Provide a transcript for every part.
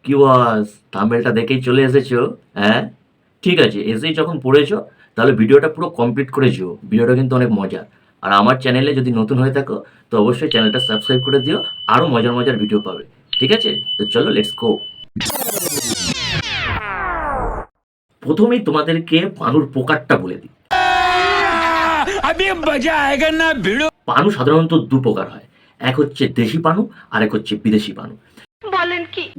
কি বস, থাম্বনেলটা দেখেই চলে এসেছো? হ্যাঁ, ঠিক আছে, এসেই যখন পড়েছো তাহলে ভিডিওটা পুরো কমপ্লিট করে যেও। ভিডিওটা কিন্তু অনেক মজা। আর আমার চ্যানেলে যদি নতুন হয়ে থাকো তো অবশ্যই চ্যানেলটা সাবস্ক্রাইব করে দিও, আরও মজার মজার ভিডিও পাবে। ঠিক আছে, তো চলো লেটস গো। প্রথমেই তোমাদেরকে পানুর প্রকারটা বলে দিই। अभी मजा आएगा ना भिड़ो। পানু সাধারণত দু প্রকার হয়, এক হচ্ছে দেশি পানু আর এক হচ্ছে বিদেশি পানু।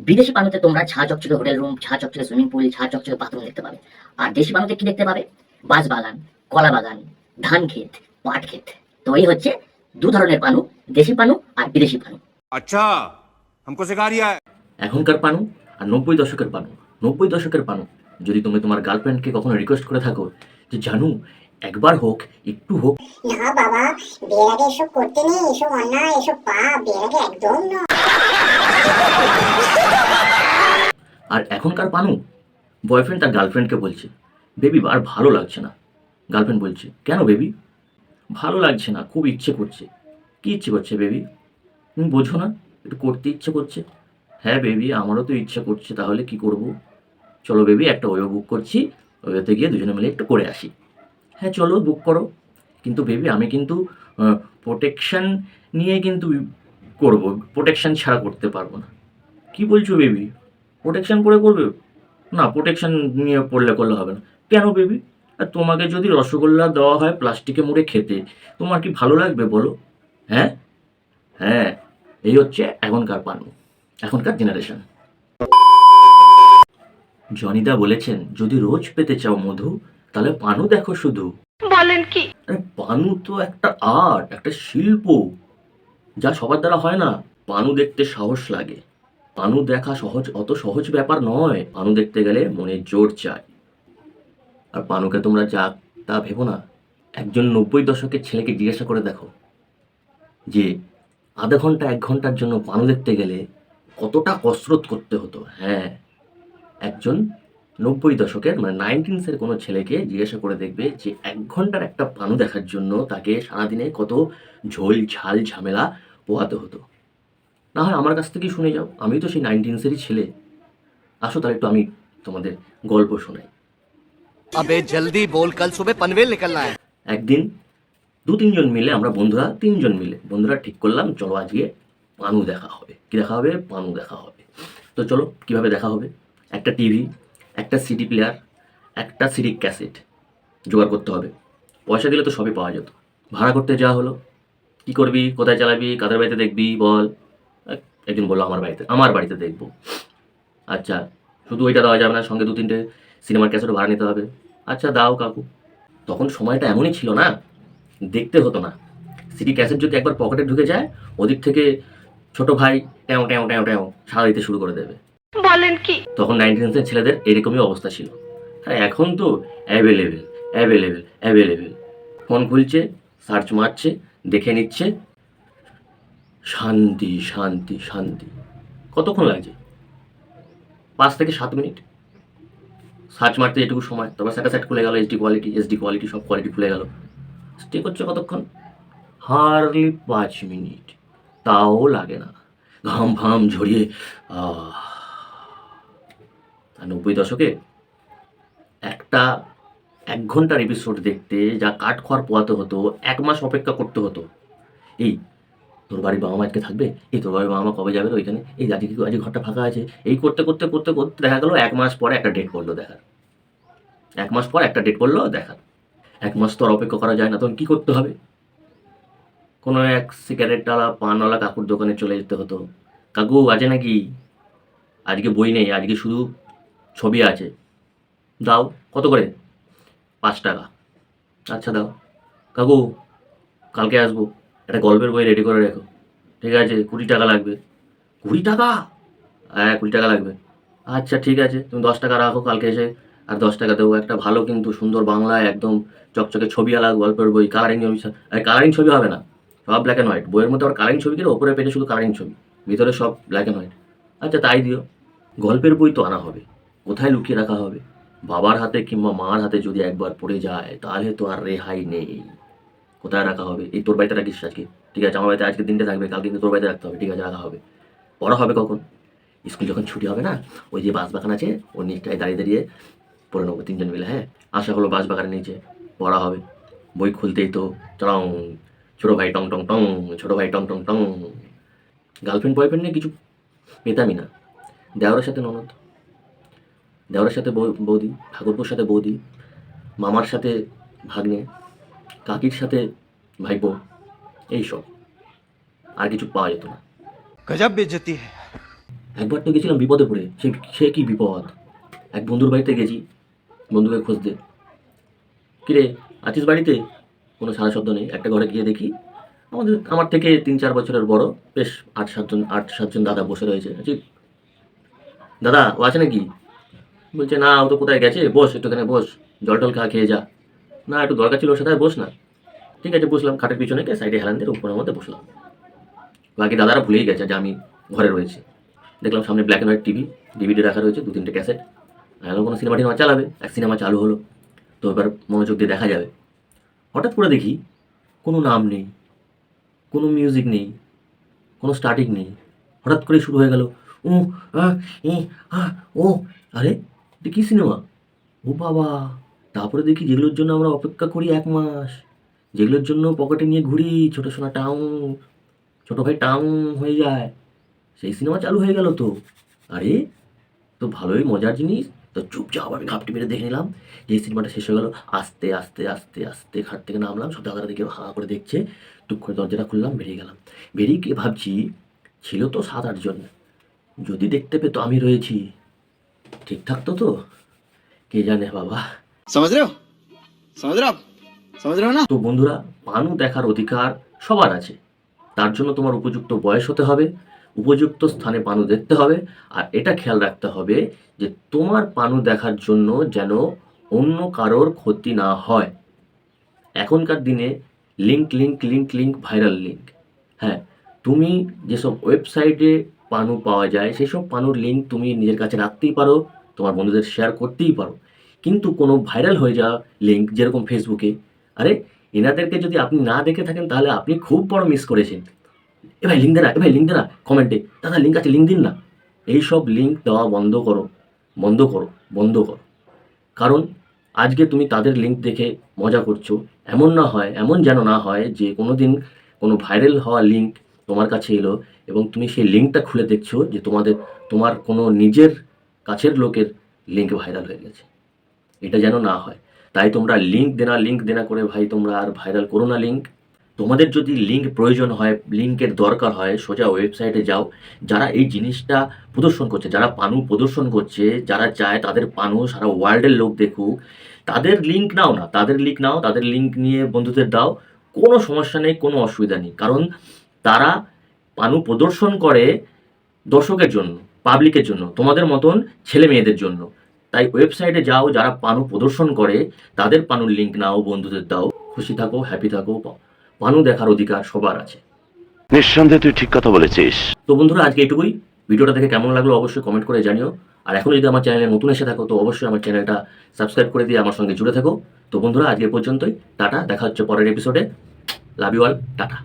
বিদেশি পানুতে তোমরা ছা চকচকে হোটেল রুম, ছা চকচকে সুইমিং পুল, ছা চকচকে বাথরুম দেখতে পাবে। আর দেশি পানুতে কি দেখতে পাবে? বাঁশ বাগান, কলা বাগান, ধান ক্ষেত, পাট ক্ষেত। তো এই হচ্ছে দু ধরনের পানু, দেশি পানু আর বিদেশি পানু। अच्छा हमको सिखा रिया है। এখনকার পানু আর 90 দশকের পানু। 90 দশকের পানু যদি তুমি তোমার গার্লফ্রেন্ডকে কখনো রিকোয়েস্ট করে থাকো যে জানু একবার হোক, একটু হোক, না বাবা, বিয়ের আগে এসব করতে নেই, এসব অন্যায়, এসব পাপ, বিয়ের আগে একদম না। আর এখনকার পানু বয়ফ্রেন্ড তার গার্লফ্রেন্ডকে বলছে বেবি আর ভালো লাগছে না। গার্লফ্রেন্ড বলছে কেন বেবি? ভালো লাগছে না, খুব ইচ্ছে করছে। কি ইচ্ছে করছে বেবি? তুমি বোঝো না, একটু করতে ইচ্ছে করছে। হ্যাঁ বেবি, আমারও তো ইচ্ছে করছে, তাহলে কি করব? চলো বেবি, একটা ওয়েও বুক করছি, ওয়েতে গিয়ে দুজনে মিলে একটু করে আসি। হ্যাঁ চলো বুক করো, কিন্তু বেবি আমি কিন্তু প্রোটেকশন নিয়ে কিন্তু করব, প্রোটেকশন ছাড়া করতে পারবো না। কি বলছো বেবি? প্রোটেকশন পরে করবে? না, প্রোটেকশন নিয়ে করলে হবে না। কেন বেবি? আর তোমাকে যদি রসগোল্লা দেওয়া হয় প্লাস্টিকে মুড়ে খেতে, তোমার কি ভালো লাগবে বলো? হ্যাঁ হ্যাঁ, এই হচ্ছে এখনকার পানু, এখনকার জেনারেশন। জনিদা বলেছেন যদি রোজ পেতে চাও মধু তাহলে পানু দেখো শুধু। আরে পানু তো একটা আর্ট, একটা শিল্প, যা সবার দ্বারা হয় না। পানু দেখতে সাহস লাগে, পানু দেখা অত সহজ ব্যাপার নয়। পানু দেখতে গেলে মনের জোর চাই। আর পানুকে তোমরা যা তা ভেবো না। একজন 90 দশকের ছেলেকে জিজ্ঞাসা করে দেখো যে আধা ঘন্টা 1 ঘন্টার জন্য পানু দেখতে গেলে কতটা কসরত করতে হতো। হ্যাঁ, একজন 90 দশকের মানে 1900-এর কোনো ছেলেকে জিজ্ঞাসা করে দেখবে যে 1 ঘন্টার একটা পানু দেখার জন্য তাকে সারাদিনে কত ঝোল ঝাল ঝামেলা পোহাতে হতো। না হয় আমার কাছ থেকেই শুনে যাও, আমি তো সেই 1900-এরই ছেলে। আসো তাহলে একটু আমি তোমাদের গল্প শোনাই। अबे जल्दी बोल, कल सुबह पनवेल निकलना है। একদিন 2-3 জন মিলে, আমরা বন্ধুরা 3 জন মিলে বন্ধুরা ঠিক করলাম চলো আজকে পানু দেখা হবে। কি দেখা হবে? পানু দেখা হবে। তো চলো কিভাবে দেখা হবে। একটা টিভি, একটা সিডি প্লেয়ার, একটা সিডি ক্যাসেট জোগাড় করতে হবে। পয়সা দিলে তো সবই পাওয়া যেত। ভাড়া করতে যাওয়া হলো। কি করবি, কোথায় চালাবি, কাদের বাড়িতে দেখবি বল? একজন বললো আমার বাড়িতে দেখবো। আচ্ছা, শুধু ওইটা দেওয়া যাবে না, সঙ্গে 2-3টে সিনেমার ক্যাসেটও ভাড়া নিতে হবে। আচ্ছা দাও কাকু। তখন সময়টা এমনই ছিল না, দেখতে হতো না। সিডি ক্যাসেট যদি একবার পকেটে ঢুকে যায়, ওদিক থেকে ছোট ভাই ট্যাও ট্যাও ট্যাও ট্যাও সাড়া দিতে শুরু করে দেবে। তখন 1900 ছেলেদের এরকমই অবস্থা ছিল। হ্যাঁ, এখন তো অ্যাভেলেবেল অ্যাভেলেবেল অ্যাভেলেবেল। ফোন খুলছে, সার্চ মারছে, দেখে নিচ্ছে, শান্তি শান্তি শান্তি। কতক্ষণ লাগছে? 5 থেকে 7 মিনিট। সার্চ মারতে এটুকু সময়, তারপর সেটা সেট খুলে গেল, এসডি কোয়ালিটি সব কোয়ালিটি খুলে গেল। স্টে করছে কতক্ষণ? হার্ডলি 5 মিনিট, তাও লাগে না। ঘাম ফাম ঝরিয়ে আহ। আর 90 দশকে একটা 1 ঘন্টার এপিসোড দেখতে যা কাঠ খড় পোয়াতে হতো, 1 মাস অপেক্ষা করতে হতো। এই তোর বাড়ির বাবা মা আজকে থাকবে, এই তোর বাড়ির বাবা মা কবে যাবে ওইখানে, এই আজকে ঘরটা ফাঁকা আছে, এই করতে করতে করতে করতে দেখা গেলো 1 মাস পরে একটা ডেট পড়লো দেখার। 1 মাস পর একটা ডেট পড়লো দেখার। 1 মাস তো আর অপেক্ষা করা যায় না, তখন কী করতে হবে? কোনো এক সিগারেটওয়ালা পানওয়ালা কাকুর দোকানে চলে যেতে হতো। কাকু আছে নাকি? আজকে বই নেই, আজকে শুধু ছবি আছে, দাও। কত করে? 5 টাকা। আচ্ছা দাও। কাকু কালকে আসবো, একটা গল্পের বই রেডি করে রেখো। ঠিক আছে, 20 টাকা লাগবে। 20 টাকা? হ্যাঁ 20 টাকা লাগবে। আচ্ছা ঠিক আছে, তুমি 10 টাকা রাখো, কালকে এসে আর 10 টাকা দেবো। একটা ভালো কিন্তু সুন্দর বাংলায় একদম চকচকে ছবিওয়ালা গল্পের বই, কালারিং ছবি। কালারিং ছবি হবে না, সব ব্ল্যাক অ্যান্ড হোয়াইট। বইয়ের মধ্যে আবার কালারিং ছবি কিনে ওপরে পেটে শুধু কালারিং ছবি, ভিতরে সব ব্ল্যাক অ্যান্ড হোয়াইট। আচ্ছা তাই দিও। গল্পের বই তো আনা হবে, কোথায় লুকিয়ে রাখা হবে? বাবার হাতে কিংবা মার হাতে যদি একবার পড়ে যায় তাহলে তো আর রেহাই নেই। কোথায় রাখা হবে? এই তোর বাড়িতে রাখিস আজকে, ঠিক আছে, আমার বাড়িতে আজকে দিনটা থাকবে, কালকে কিন্তু তোর বাড়িতে রাখতে হবে, ঠিক আছে রাখা হবে। পড়া হবে কখন? স্কুল যখন ছুটি হবে না, ওই যে বাস বাগান আছে ওর নিচটায় দাঁড়িয়ে দাঁড়িয়ে পড়ে নেবো তিনজন মিলে। হ্যাঁ, আশা হলো বাস বাগানের নিচে পড়া হবে। বই খুলতেই তো টং, ছোটো ভাই টং টং টং, ছোটো ভাই টং টং টং। গার্লফ্রেন্ড বয়ফ্রেন্ড নিয়ে কিছু পেতামই না। দেওরের সাথে ননদ, দেওরের সাথে বৌদি, ঠাকুরপুর সাথে বৌদি, মামার সাথে ভাগ্নে, কাকির সাথে ভাইপো, এইসব। আর কিছু পাওয়া যেত না। गजब बेइज्जती है। একবার তো গেছিলাম বিপদে পড়ে, সে কি বিপদ। এক বন্ধুর বাড়িতে গেছি বন্ধুকে খুঁজতে। কিরে আছিস বাড়িতে? কোনো সারা শব্দ নেই। একটা ঘরে গিয়ে দেখি আমার থেকে 3-4 বছরের বড় বেশ 8-7জন দাদা বসে রয়েছে। আচ্ছা দাদা ও আছে নাকি? বলছে না, ও তো কোথায় গেছে, বস একটুখানে বস, জল টল খেয়ে যা। না একটু দরকার ছিল ওর সাথে, বস না। ঠিক আছে বসলাম, খাটের পিছনে গিয়ে সাইডে হেলান দিয়ে উপরের মধ্যে বসলাম। বাকি দাদারা ভুলেই গেছে যে আমি ঘরে রয়েছি। দেখলাম সামনে black and white TV, DVD রাখা রয়েছে, 2-3টে ক্যাসেট। এখন কোনো সিনেমা টিনেমা চালাবে, এক সিনেমা চালু হলো, তো এবার মনোযোগ দিয়ে দেখা যাবে। হঠাৎ করে দেখি কোনো নাম নেই, কোনো মিউজিক নেই, কোনো স্টার্টিং নেই। হঠাৎ করে শুরু হয়ে গেল ও ও, আরে এটা কী সিনেমা? ও বাবা! তারপরে দেখি যেগুলোর জন্য আমরা অপেক্ষা করি 1 মাস, যেগুলোর জন্য পকেটে নিয়ে ঘুরি, ছোটো সোনা টাউন, ছোটো ভাই টাউন হয়ে যায়, সেই সিনেমা চালু হয়ে গেল। তো আরে তো ভালোই মজার জিনিস। তো চুপচাপ আমি ঘাপটি মেরে দেখে নিলাম যে এই সিনেমাটা শেষ হয়ে গেল। আস্তে আস্তে আস্তে আস্তে খাট থেকে নামলাম, সব দাদারা দিকে হাঁ করে দেখছে। টুক করে দরজাটা খুললাম, বেরিয়ে গেলাম। বেরিয়ে গিয়ে ভাবছি ছিল তো 7-8 জন, যদি দেখতে পেতো আমি রয়েছি ঠিক থাকতো তো, কে জানে বাবা। समझ रहे हो? समझ रहे हो आप? समझ रहे हो ना? তো বন্ধুরা, পানু দেখার অধিকার সবার আছে। তার জন্য তোমার উপযুক্ত বয়স হতে হবে, উপযুক্ত স্থানে পানু দেখতে হবে, আর এটা খেয়াল রাখতে হবে যে তোমার পানু দেখার জন্য যেন অন্য কারোর ক্ষতি না হয়। এখনকার দিনে লিঙ্ক ভাইরাল লিঙ্ক। হ্যাঁ, তুমি যেসব ওয়েবসাইটে পানু পাওয়া যায় সেসব পানুর লিঙ্ক তুমি নিজের কাছে রাখতেই পারো, তোমার বন্ধুদের শেয়ার করতেই পারো। কিন্তু কোনো ভাইরাল হয়ে যাওয়া লিঙ্ক, যেরকম ফেসবুকে, আরে এনাদেরকে যদি আপনি না দেখে থাকেন তাহলে আপনি খুব বড় মিস করেছেন। এ ভাই লিঙ্ক দে না, এ ভাই লিঙ্ক দে না, কমেন্টে দাদা লিঙ্ক আছে লিঙ্ক দিন না। এইসব লিঙ্ক দেওয়া বন্ধ করো, বন্ধ করো, বন্ধ করো। কারণ আজকে তুমি তাদের লিঙ্ক দেখে মজা করছো, এমন যেন না হয় যে কোনো দিন কোনো ভাইরাল হওয়া লিঙ্ক তোমার কাছে এলো এবং তুমি সেই লিঙ্কটা খুলে দেখছো যে তোমার কোনো নিজের কাছের লোকের লিঙ্ক ভাইরাল হয়ে গেছে। এটা যেন না হয়। তাই তোমরা লিঙ্ক দেনা করে ভাই তোমরা আর ভাইরাল করো না লিঙ্ক। তোমাদের যদি লিঙ্ক প্রয়োজন হয়, লিঙ্কের দরকার হয়, সোজা ওয়েবসাইটে যাও। যারা এই জিনিসটা প্রদর্শন করছে, যারা পানু প্রদর্শন করছে, যারা চায় তাদের পানু সারা ওয়ার্ল্ডের লোক দেখুক, তাদের লিঙ্ক নাও না, তাদের লিঙ্ক নিয়ে বন্ধুদের দাও। কোনো সমস্যা নেই, কোনো অসুবিধা নেই। কারণ তারা পানু প্রদর্শন করে দর্শকের জন্য, পাবলিকের জন্য, তোমাদের মতন ছেলে মেয়েদের জন্য। তাই ওয়েবসাইটে যাও, যারা পানু প্রদর্শন করে তাদের পানুর লিঙ্ক নাও, বন্ধুদের দাও। খুশি থাকো, হ্যাপি থাকো। পানু দেখার অধিকার সবার আছে। নিঃসন্দেহে তুই ঠিক কথা বলেছিস। তো বন্ধুরা, আজকে এটুকুই। ভিডিওটা দেখে কেমন লাগলো অবশ্যই কমেন্ট করে জানিও। আর এখন যদি আমার চ্যানেলে নতুন এসে থাকো তো অবশ্যই আমার চ্যানেলটা সাবস্ক্রাইব করে দিয়ে আমার সঙ্গে জুড়ে থাকো। তো বন্ধুরা, আজকে পর্যন্তই। টাটা, দেখা হচ্ছে পরের এপিসোডে। Love you all, tata.